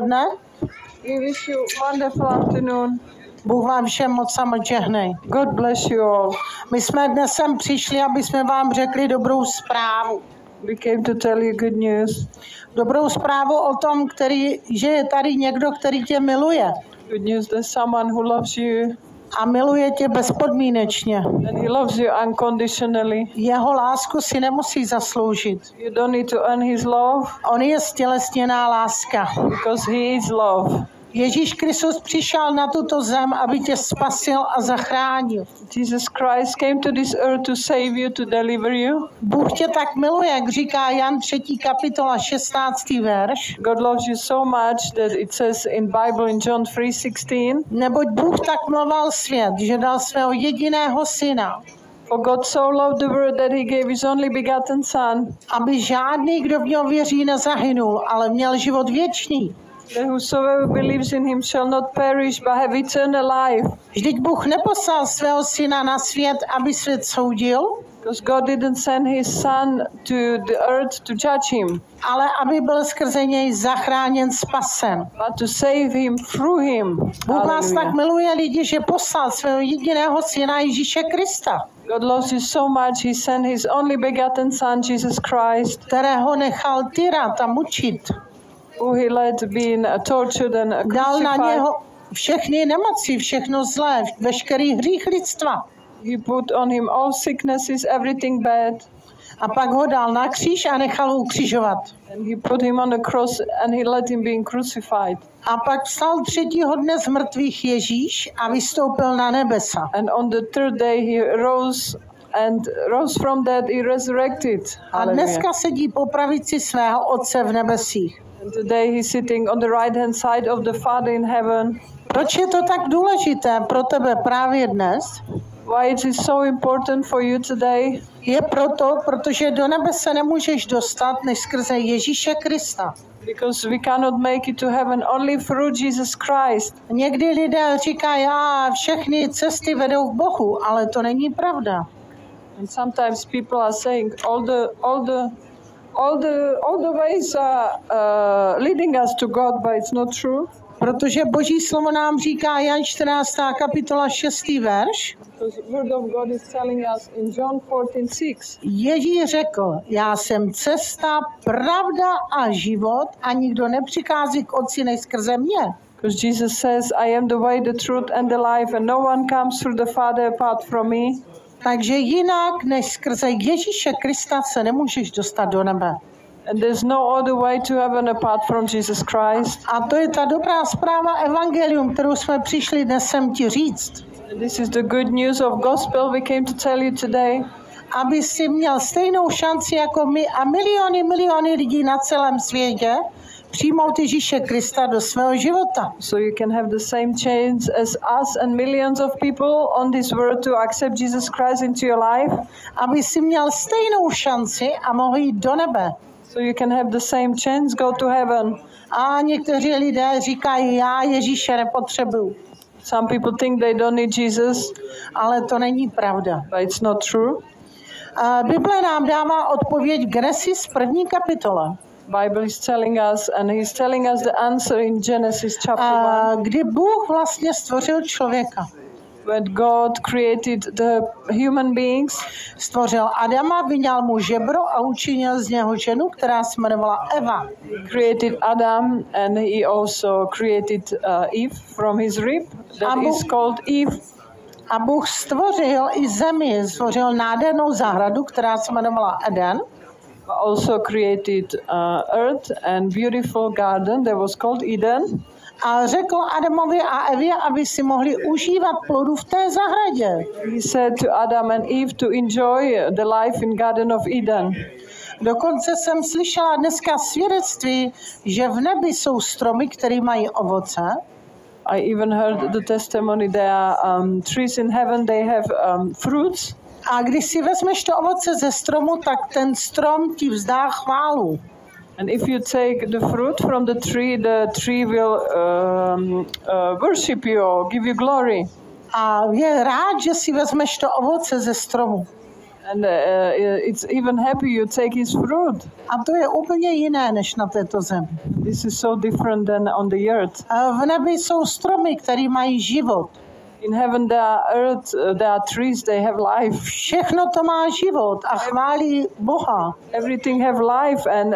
odpoledne. We wish you a wonderful afternoon. Bůh vám všem moc a moc žehnej. God bless you all. My jsme dnes sem přišli, aby jsme vám řekli dobrou zprávu. We came to tell you good news. Dobrou zprávu o tom, že je tady někdo, který tě miluje. Good news there's someone who loves you. A miluje tě bezpodmínečně. And he loves you unconditionally. Jeho lásku si nemusí zasloužit. You don't need to earn his love. On je stělesněná láska. Because he is love. Ježíš Kristus přišel na tuto zem, aby tě spasil a zachránil. Jesus Christ came to this earth to save you, to deliver you. Bůh tě tak miluje, jak říká Jan 3. kapitola 16. verš. God loves you so much that it says in Bible in John 3:16. Neboť Bůh tak miloval svět, že dal svého jediného syna. For God so loved the world that he gave his only begotten son. Aby žádný, kdo v něho věří, nezahynul, ale měl život věčný. That whosoever believes in him shall not perish but have eternal life. Vždyť Bůh neposlal svého syna na svět, aby svět soudil, because God didn't send his son to the earth to judge him, ale aby byl skrze něj zachráněn, spasen. but to save him through him. Bůh nás tak miluje lidi, že poslal svého jediného syna Ježíše Krista, God loves you so much, he sent his only begotten son, Jesus Christ, kterého nechal tyrat a mučit. who he let being tortured and Dal na crucified. něho všechny nemoci, všechno zlé, veškerý hřích lidstva. He put on him all sicknesses, everything bad. A pak ho dal na kříž a nechal ho ukřižovat. And he put him on the cross and he let him being crucified. A pak vstal třetího dne z mrtvých Ježíš a vystoupil na nebesa. And on the third day he rose from that, he resurrected. A dneska sedí po pravici svého Otce v nebesích. And today he's sitting on the right hand side of the Father in heaven. Proč je to tak důležité pro tebe právě dnes? Why it is so important for you today? Je protože do nebe se nemůžeš dostat než skrze Ježíše Krista. Because we cannot make it to heaven only through Jesus Christ. Někdy lidé říkají, všechny cesty vedou k Bohu, ale to není pravda. And sometimes people are saying all the ways are leading us to God, but it's not true. Protože Boží slovo nám říká Jan 14. kapitola 6. verš. Because the word of God is telling us in John 14:6. Ježíš řekl, já jsem cesta, pravda a život a nikdo nepřichází k Otci než skrze mě. Because Jesus says, I am the way, the truth and the life, and no one comes through the Father apart from me. Takže jinak než skrze Ježíše Krista se nemůžeš dostat do nebe. And there's no other way to heaven apart from Jesus Christ. A to je ta dobrá zpráva evangelium, kterou jsme přišli dnes sem ti říct. And this is the good news of gospel we came to tell you today. Aby si měl stejnou šanci jako my a miliony lidí na celém světě přijmout Ježíše Krista do svého života. So you can have the same chance as us and millions of people on this world to accept Jesus Christ into your life. Aby si měl stejnou šanci a mohl jít do nebe. So you can have the same chance, go to heaven. A někteří lidé říkají, já Ježíše nepotřebuju. Some people think they don't need Jesus, ale to není pravda. but it's not true. Bible nám dává odpověď v Genesis 1. kapitole. Bible is telling us, and he's telling us the answer in Genesis chapter 1. Kdy Bůh vlastně stvořil člověka. When God created the human beings, stvořil Adama, vyňal mu žebro a učinil z něho ženu, která se jmenovala Eva. He created Adam and he also created Eve from his rib. That is called Eve. A Bůh stvořil i zemi, stvořil nádhernou zahradu, která se jmenovala Eden. Also created earth and beautiful garden that was called Eden. A řekl Adamovi a Evě, aby si mohli užívat plodu v té zahradě. He said to Adam and Eve to enjoy the life in Garden of Eden. Dokonce jsem slyšela dneska svědectví, že v nebi jsou stromy, které mají ovoce. I even heard the testimony there are trees in heaven, they have fruits. A když si vezmeš to ovoce ze stromu, tak ten strom ti vzdá chválu. And if you take the fruit from the tree will worship you or give you glory. A je rád, že si vezmeš to ovoce ze stromu. And it's even happy you take his fruit. A to je úplně jiné než na této zemi. This is so different than on the earth. V nebi jsou stromy, které mají život. In heaven there are trees, they have life. Všechno to má život a chválí Boha. Everything have life and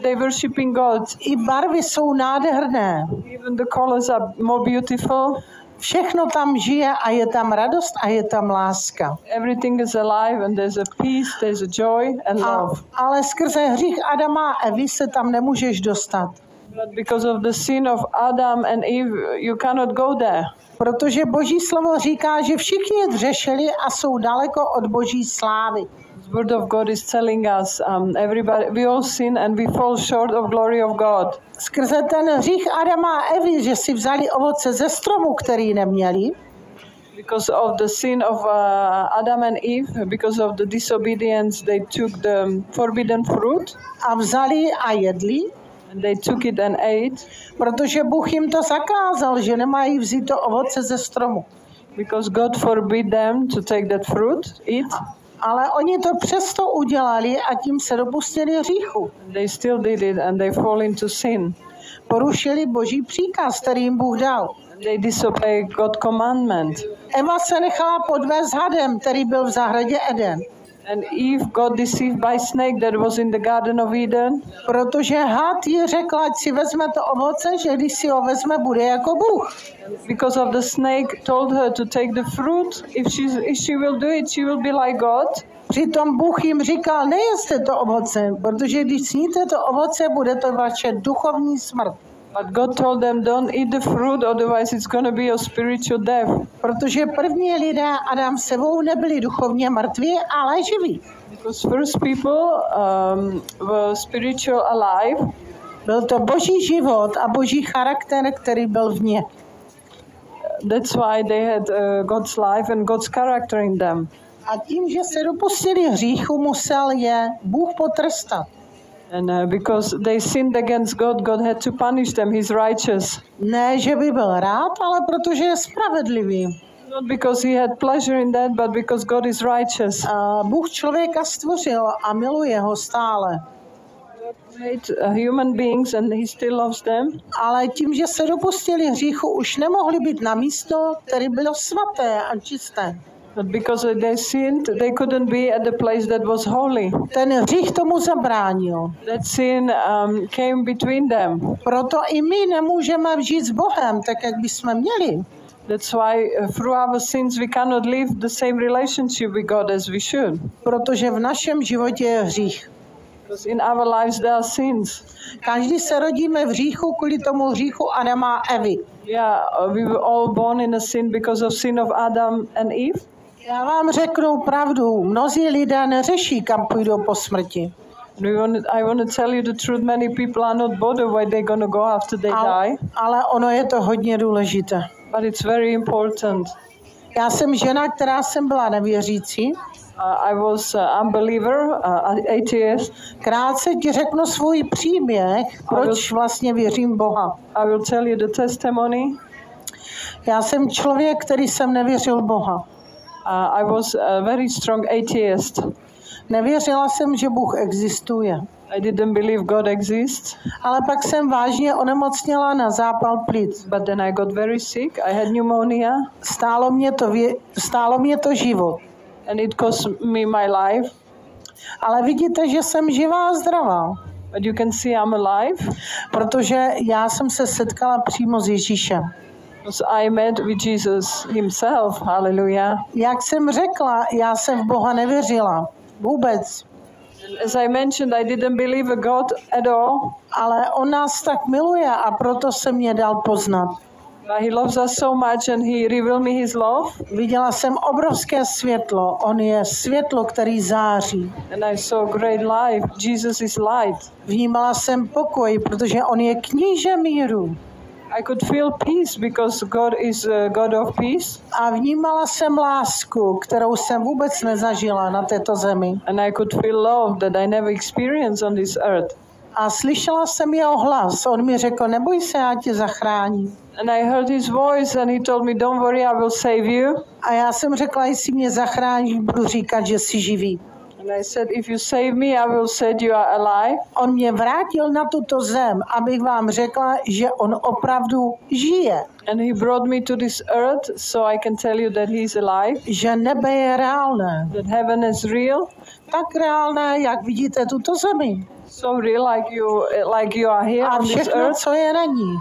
they're worshiping God. I barvy jsou nádherné. Even the colors are more beautiful. Všechno tam žije a je tam radost a je tam láska. Everything is alive and there's a peace, there's a joy and love. Ale skrze hřích Adama a Evy se tam nemůžeš dostat. But because of the sin of Adam and Eve, you cannot go there. Protože Boží slovo říká, že všichni hřešili a jsou daleko od Boží slávy. The word of God is telling us, everybody, we all sin and we fall short of glory of God. Skrze ten hřích Adama a Evy, že si vzali ovoce ze stromu, který neměli. Because of the sin of Adam and Eve, because of the disobedience, they took the forbidden fruit. A vzali a jedli. And they took it and ate. Protože Bůh jim to zakázal, že nemají vzít to ovoce ze stromu. Because God forbid them to take that fruit, eat. Ale oni to přesto udělali a tím se dopustili hříchu. They still did it and they fall into sin. Porušili Boží příkaz, který jim Bůh dal. They disobey God's commandment. Eva se nechala podvést hadem, který byl v zahradě Eden. And Eve got deceived by snake that was in the Garden of Eden. Protože had jí řekl, ať si vezme to ovoce, že když si ho vezme, bude jako Bůh. Because of the snake told her to take the fruit. If she will do it, she will be like God. Přitom Bůh jim říkal, nejeste to ovoce, protože když sníte to ovoce, bude to vaše duchovní smrt. But God told them, don't eat the fruit, otherwise it's going to be your spiritual death. Protože první lidé Adam s Evou nebyli duchovně mrtví, ale živí. Because first people were spiritual alive. Byl to Boží život a Boží charakter, který byl v ně. That's why they had God's life and God's character in them. A tím, že se dopustili hříchu, musel je Bůh potrestat. And because they sinned against God, God had to punish them. He's righteous. Ne, že by byl rád, ale protože je spravedlivý. Not because he had pleasure in that, but because God is righteous. Bůh člověka stvořil a miluje ho stále. Made human beings and he still loves them. Ale tím, že se dopustili hříchu, už nemohli být na místo, které bylo svaté a čisté. But because they sinned, they couldn't be at the place that was holy. Ten hřích tomu zabránil. That sin came between them. Proto i my nemůžeme žít s Bohem, tak jak bychom měli. That's why through our sins we cannot live the same relationship with God as we should. Protože v našem životě je hřích. Because in our lives there are sins. Každý se rodíme v hříchu kvůli tomu hříchu Adama a Evy. Yeah, we were all born in a sin because of sin of Adam and Eve. Já vám řeknu pravdu, mnozí lidé neřeší, kam půjdou po smrti. I want to tell you the truth, many people are not bothered where they're going to go after they die. Ale ono je to hodně důležité. But it's very important. Já jsem žena, která jsem byla nevěřící. I was unbeliever, atheist. Krátce ti řeknu svůj příběh, proč vlastně věřím Boha. I will tell you the testimony. Já jsem člověk, který jsem nevěřil Boha. I was a very strong atheist. Nevěřila jsem, že Bůh existuje. I didn't believe God exists. Ale pak jsem vážně onemocněla na zápal plic. But then I got very sick. I had pneumonia. Stálo mě to život. And it cost me my life. Ale vidíte, že jsem živá a zdravá. But you can see I'm alive. Protože já jsem se setkala přímo s Ježíšem. Because I met with Jesus himself. Hallelujah. Jak jsem řekla, já jsem v Boha nevěřila. Vůbec. As I mentioned, I didn't believe in God at all. Ale on nás tak miluje a proto se mě dal poznat. He loves us so much and he revealed me his love. Viděla jsem obrovské světlo. On je světlo, který září. And I saw great light. Jesus is light. Vnímala jsem pokoj, protože on je kníže míru. I could feel peace because God is a God of peace. A vnímala jsem lásku, kterou jsem vůbec nezažila na této zemi. And I could feel love that I never experienced on this earth. A slyšela jsem jeho hlas. On mi řekl, neboj se, já tě zachráním. And I heard his voice and he told me, don't worry, I will save you. A já jsem řekla, jestli mě zachráníš, budu říkat, že jsi živý. And I said, if you save me, I will say you are alive. On mě vrátil na tuto zem, abych vám řekla, že on opravdu žije. And he brought me to this earth so I can tell you that he's alive. Že nebe je reálné. That heaven is real. Tak reálné, jak vidíte tuto zemi. So real like you are here A on this všechno, earth. co je na ní.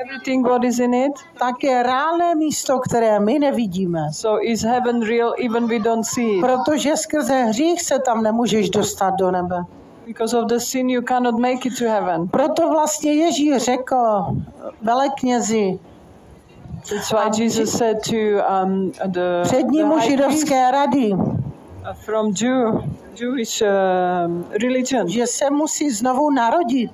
Everything what is in it. Tak je reálné místo, které my nevidíme. So is heaven real even we don't see it? Protože skrze hřích se tam nemůžeš dostat do nebe. Because of the sin you cannot make it to heaven. Proto vlastně Ježíš řekl veleknězi, That's why Jesus said to the přednímu high priest židovské rady, from Jewish religion, že se musí znovu narodit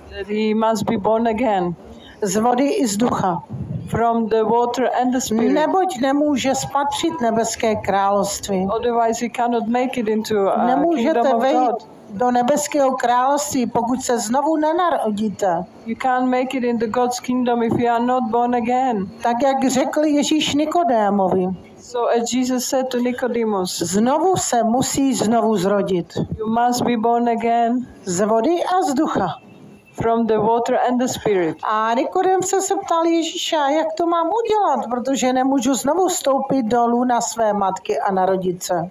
that he must be born again z vody i z ducha. from the water and the spirit. Neboť nemůže spatřit nebeské království. Otherwise he cannot make it into Nemůžete kingdom of vejít God. do nebeského království, pokud se znovu nenarodíte. You can't make it into God's kingdom if you are not born again. Tak jak řekl Ježíš Nikodémovi, So as Jesus said to Nicodemus, znovu se musí znovu zrodit. you must be born again Z vody a z ducha. from the water and the spirit. A Nikodém se ptal Ježíše, jak to mám udělat, protože nemůžu znovu vstoupit dolů na své matky a narodit se.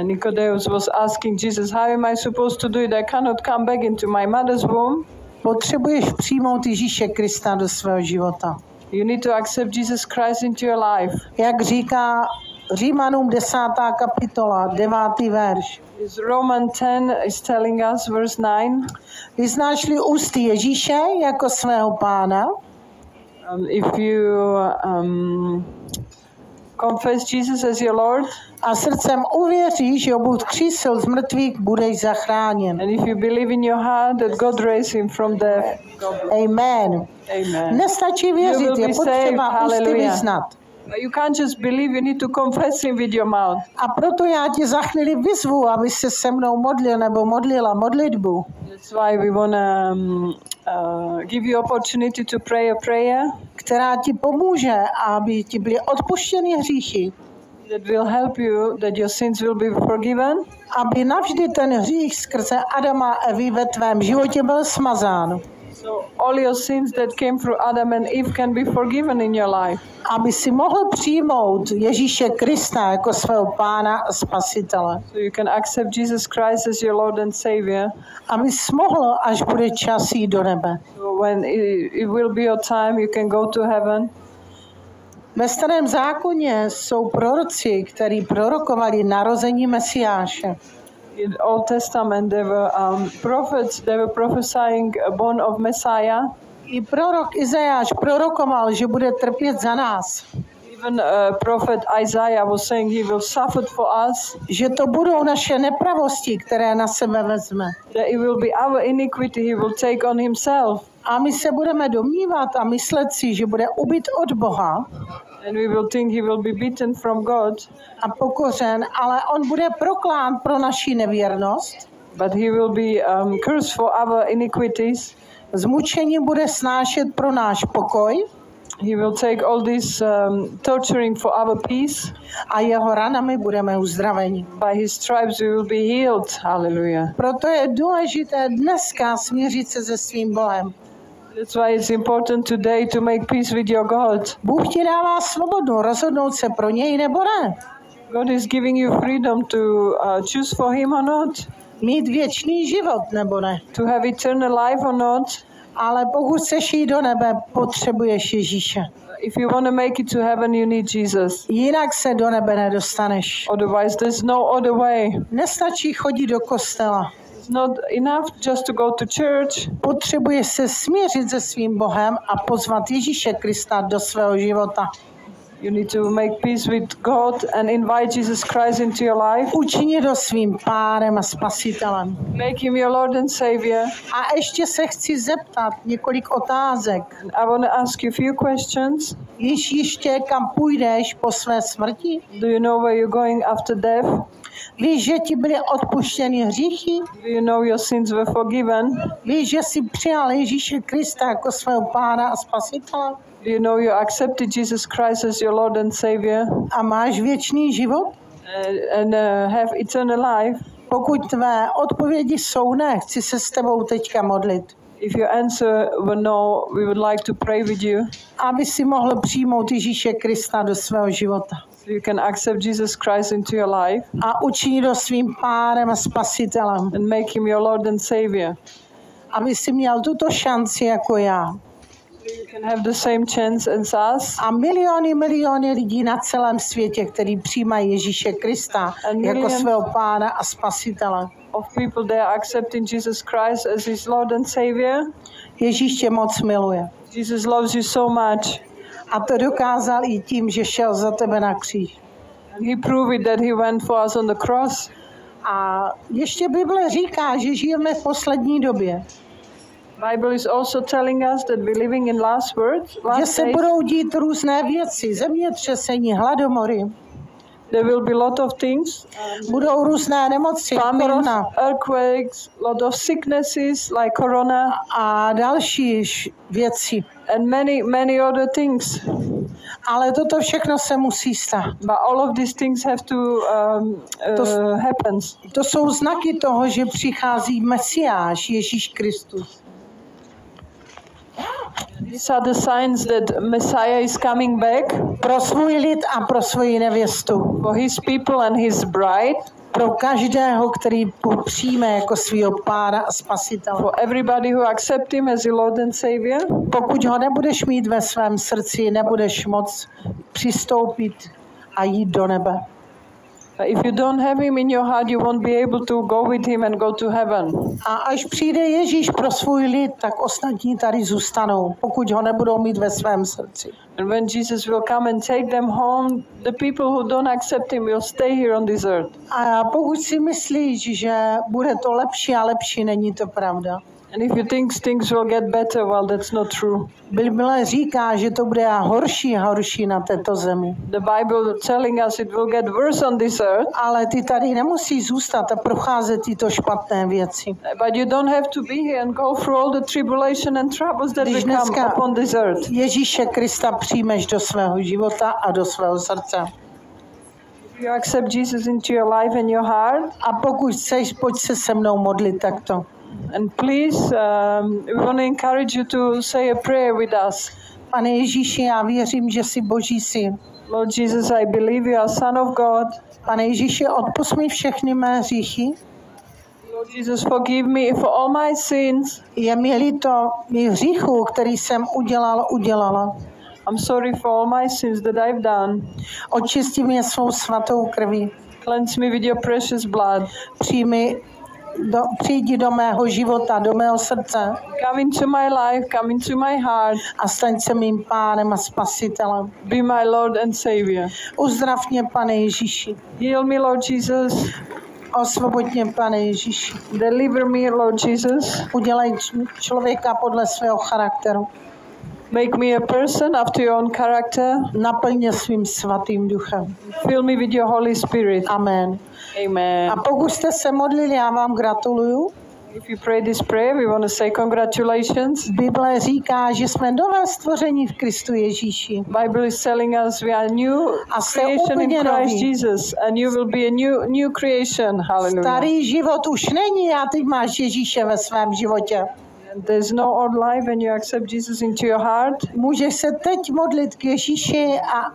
Nicodemus was asking Jesus, how am I supposed to do it? I cannot come back into my mother's womb. Potřebuješ přijmout Ježíše Krista do svého života. You need to accept Jesus Christ into your life. Jak říká Římanům 10. kapitola, 9. verš. This Roman 10 is telling us, verse 9, Vyznáš-li ústy Ježíše jako svého pána if you confess Jesus as your Lord, a srdcem uvěříš, že ho Bůh křísil z mrtvých, budeš zachráněn. and if you believe in your heart that God raised him from death, Amen. amen. Nestačí věřit, You will je be potřeba saved. ústy Hallelujah. vyznat. You can't just believe, you need to confess him with your mouth. A proto já tě za chvíli vyzvu, aby se se mnou modlil nebo modlila modlitbu. That's why we want to give you opportunity to pray a prayer která ti pomůže, aby ti byly odpuštěny hříchy, that will help you, that your sins will be forgiven, aby navždy ten hřích skrze Adama a Evy ve tvém životě byl smazán, so all your sins that came through Adam and Eve can be forgiven in your life. aby si mohl přijmout Ježíše Krista jako svého pána a spasitele, So you can accept Jesus Christ as your Lord and Savior. aby jsi mohl, až bude čas jít do nebe. So when it will be your time, you can go to heaven. Ve Starém zákoně jsou proroci, kteří prorokovali narození Mesiáše. In Old Testament, there were prophets. They were prophesying a born of Messiah. I prorok Izajáš prorokoval, že bude trpět za nás, Even prophet Isaiah was saying he will suffer for us. že to budou naše nepravosti, které na sebe vezme. That it will be our iniquity he will take on himself. A my se budeme domnívat a myslet si, že bude ubit od Boha And we will think he will be beaten from God. a pokořen, ale on bude proklán pro naši nevěrnost. But he will be cursed for our iniquities. Zmučení bude snášet pro náš pokoj He will take all this torturing for our peace. a jeho ranami budeme uzdraveni. By his stripes we will be healed. Hallelujah. Proto je důležité dneska smířit se se svým Bohem. That's why it's important today to make peace with your God. Bůh ti dává svobodu rozhodnout se pro něj nebo ne. God is giving you freedom to choose for him or not. Mít věčný život nebo ne. To have eternal life or not. Ale pokud chceš jít do nebe, potřebuješ Ježíše. If you want to make it to heaven, you need Jesus. Jinak se do nebe nedostaneš. Otherwise, there's no other way. Nestačí chodit do kostela. It's not enough just to go to church. Potřebuješ se smířit se svým Bohem a pozvat Ježíše Krista do svého života. You need to make peace with God and invite Jesus Christ into your life. Učinit ho svým pánem a spasitelem. Make him your Lord and Savior. A ještě se chci zeptat několik otázek. I want to ask you a few questions. Víš ještě, kam půjdeš po své smrti? Do you know where you're going after death? Víš, že ti byly odpuštěny hříchy? Do you know your sins were forgiven? Víš, že jsi přijal Ježíše Krista jako svého pána a spasitele? Do you know you accepted Jesus Christ as your Lord and Savior? A máš věčný život? And have eternal life? Pokud tvé odpovědi jsou ne, chci se s tebou teďka modlit. If your answer were no, we would like to pray with you. Aby si mohl přijmout Ježíše Krista do svého života. So you can accept Jesus Christ into your life. A učinit ho svým pánem a spasitelem. And make him your Lord and Savior. Aby si měl tuto šanci jako já. You can have the same chance as us. A miliony lidí na celém světě, kteří přijímají Ježíše Krista jako svého pána a spasitele. Of people that are accepting Jesus Christ as his Lord and Savior. Ježíš tě moc miluje. Jesus loves you so much. A to dokázal i tím, že šel za tebe na kříž. And he proved it that he went for us on the cross. A ještě Bible říká, že žijeme v poslední době. Bible is also telling us that we're living in last Že se days. budou dít různé věci, zemětřesení, hladomory. There will be a lot of things. Budou různé nemoci, Famines, korona earthquakes, a lot of sicknesses like corona a další věci. and many other things. Ale toto všechno se musí stát. But all of these things have to happen. To jsou znaky toho, že přichází Mesiáš, Ježíš Kristus. These are the signs that Messiah is coming back Pro svůj lid a pro svoji nevěstu. for his people and his bride, Pro každého, který přijme jako svého pána a spasitele. for everybody who accept him as your Lord and Savior. Pokud ho nebudeš mít ve svém srdci, nebudeš moc přistoupit a jít do nebe. If you don't have him in your heart, you won't be able to go with him and go to heaven. A až přijde Ježíš pro svůj lid, tak ostatní tady zůstanou, pokud ho nebudou mít ve svém srdci. And when Jesus will come and take them home, the people who don't accept him will stay here on this earth. A pokud si myslíš, že bude to lepší a lepší, není to pravda. And if you think things will get better, well, that's not true. Bible říká, že to bude horší a horší na této zemi. The Bible telling us it will get worse on this earth. Ale ty tady nemusí zůstat a procházet tyto špatné věci. But you don't have to be here and go through all the tribulation and troubles that will come upon this earth. Ježíše Krista přijmeš do svého života a do svého srdce. If you accept Jesus into your life and your heart, A pokud chceš, pojď se se mnou modlit takto. and please, we want to encourage you to say a prayer with us. Pane Ježíši, já věřím, že jsi Boží syn. Lord Jesus, I believe you are Son of God. Pane Ježíši, odpusť mi všechny mé hříchy. Lord Jesus, forgive me for all my sins. Je mi líto mých hříchů, který jsem udělala. I'm sorry for all my sins that I've done. Očisti mě svou svatou krví. Cleanse me with your precious blood. Přijdi do mého života, do mého srdce Come into my life, come into my heart. a staň se mým pánem a spasitelem. Be my Lord and Savior. Uzdrav mě, Pane Ježíši. Heal me, Lord Jesus. Osvoboď mě, Pane Ježíši. Deliver me, Lord Jesus. Udělej člověka podle svého charakteru. Make me a person after your own character. Naplň mě svým svatým duchem. Fill me with your Holy Spirit. Amen. Amen. A pokud jste se modlili, já vám gratuluju. If you pray this prayer, we want to say congratulations. Bible říká, že jsme nové stvoření v Kristu Ježíši. Bible is telling us we are new creation in Christ Jesus, and you will be a new creation. Hallelujah. Starý život už není a ty máš Ježíše ve svém životě. And there's no old life when you accept Jesus into your heart. Můžeš se teď modlit k Ježíši a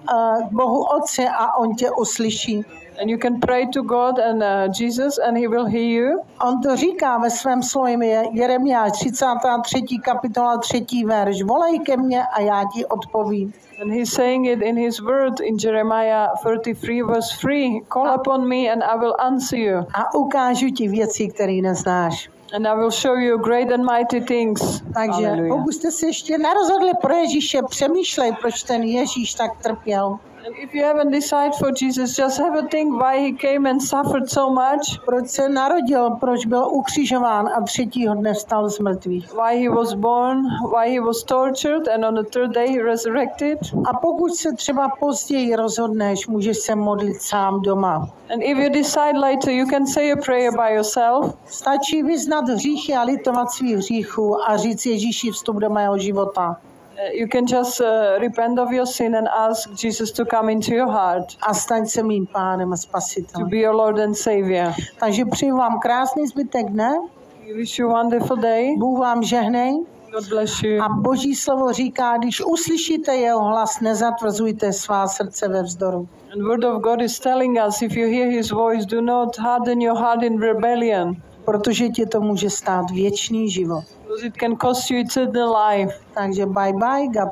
k Bohu Otci a on tě uslyší. And you can pray to God and Jesus, and he will hear you. On to říká ve svém slově Jeremiáš 33. kapitola 3. verš. Volej ke mně a já ti odpovím. And he's saying it in his word in Jeremiah 33 verse 3. Call upon me and I will answer you. A ukážu ti věci, které neznáš. And I will show you great and mighty things. Takže pokud jste se ještě nerozhodli pro Ježíše, přemýšlej, proč ten Ježíš tak trpěl. And if you haven't decided for Jesus, just have a think why he came and suffered so much. Proč se narodil, proč byl ukřižován a třetího dne vstal z mrtvých. Why he was born, why he was tortured, and on the third day he resurrected. A pokud se třeba později rozhodneš, můžeš se modlit sám doma. And if you decide later, you can say a prayer by yourself. Stačí vyznat hříchy a litovat svých hříchů a říct Ježíši vstup do mého života. You can just repent of your sin and ask Jesus to come into your heart, A staň se mým pánem a to spasitelem. be your Lord and Savior. Takže přeju vám krásný zbytek dne. We wish you a wonderful day. Bůh vám žehnej. God bless you. A Boží slovo říká, když uslyšíte jeho hlas, nezatvrzujte svá srdce ve vzdoru. And word of God is telling us, if you hear his voice, do not harden your heart in rebellion, Protože ti to může stát věčný život. because it can cost you eternal life. Takže bye bye, God